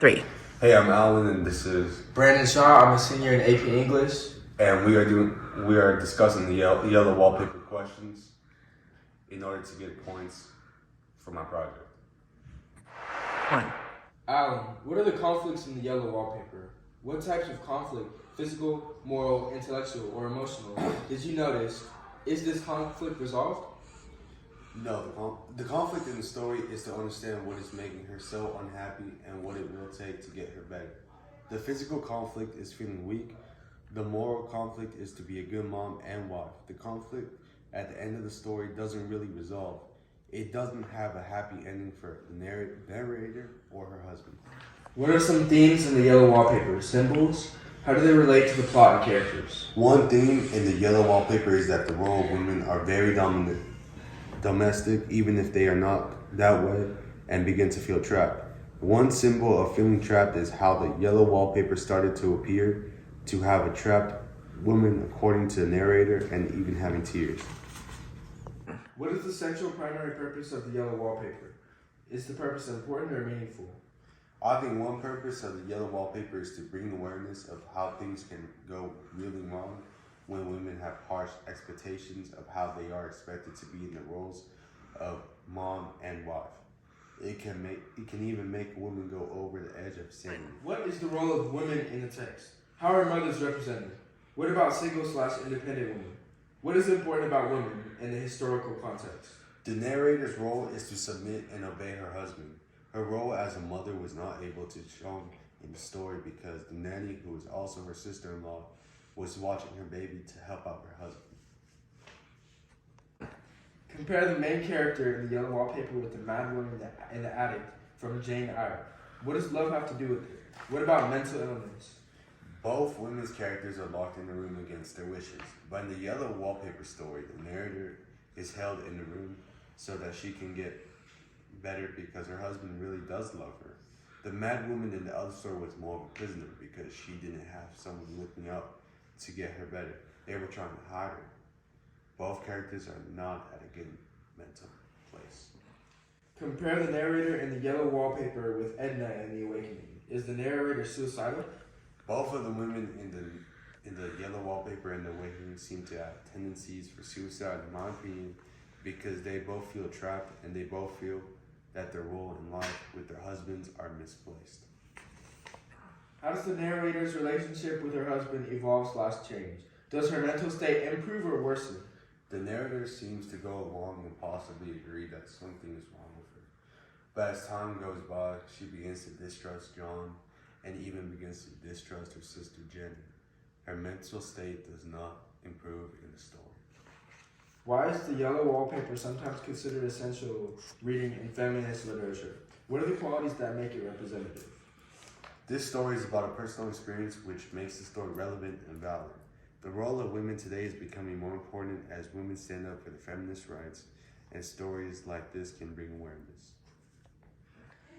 3. Hey, I'm Alan, and this is Brandon Shaw. I'm a senior in AP English. and we are discussing the yellow wallpaper questions in order to get points for my project. 1. Alan, what are the conflicts in the yellow wallpaper? What types of conflict, physical, moral, intellectual, or emotional, did you notice? Is this conflict resolved? No, the conflict in the story is to understand what is making her so unhappy and what it will take to get her better. The physical conflict is feeling weak. The moral conflict is to be a good mom and wife. The conflict at the end of the story doesn't really resolve. It doesn't have a happy ending for the narrator or her husband. What are some themes in the yellow wallpaper? Symbols? How do they relate to the plot and characters? One theme in the yellow wallpaper is that the role of women are very domestic, even if they are not that way, and begin to feel trapped. One symbol of feeling trapped is how the yellow wallpaper started to appear to have a trapped woman, according to the narrator, and even having tears. What is the central primary purpose of the yellow wallpaper? Is the purpose important or meaningful? I think one purpose of the yellow wallpaper is to bring awareness of how things can go really wrong when women have harsh expectations of how they are expected to be in the roles of mom and wife. It can even make a woman go over the edge of sin. What is the role of women in the text? How are mothers represented? What about single/independent women? What is important about women in the historical context? The narrator's role is to submit and obey her husband. Her role as a mother was not able to show in the story because the nanny, who was also her sister-in-law, was watching her baby to help out her husband. Compare the main character in the yellow wallpaper with the mad woman in the attic from Jane Eyre. What does love have to do with it? What about mental illness? Both women's characters are locked in the room against their wishes, but in the yellow wallpaper story, the narrator is held in the room so that she can get better because her husband really does love her. The mad woman in the other story was more of a prisoner because she didn't have someone looking up to get her better. They were trying to hide her. Both characters are not at a good mental place. Compare the narrator in the yellow wallpaper with Edna in The Awakening. Is the narrator suicidal? Both of the women in the yellow wallpaper and The Awakening seem to have tendencies for suicide, in my opinion, because they both feel trapped and they both feel that their role in life with their husbands are misplaced. How does the narrator's relationship with her husband evolve/change? Does her mental state improve or worsen? The narrator seems to go along and possibly agree that something is wrong with her. But as time goes by, she begins to distrust John and even begins to distrust her sister Jenny. Her mental state does not improve in the story. Why is the yellow wallpaper sometimes considered essential reading in feminist literature? What are the qualities that make it representative? This story is about a personal experience which makes the story relevant and valid. The role of women today is becoming more important as women stand up for the feminist rights, and stories like this can bring awareness.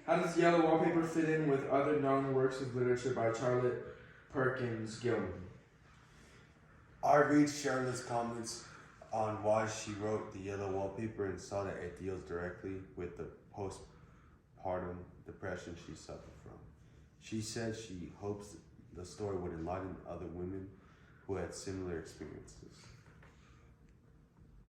How does yellow wallpaper fit in with other known works of literature by Charlotte Perkins Gilman? I read Charlotte's comments on why she wrote the yellow wallpaper and saw that it deals directly with the postpartum depression she suffered from. She said she hopes the story would enlighten other women who had similar experiences.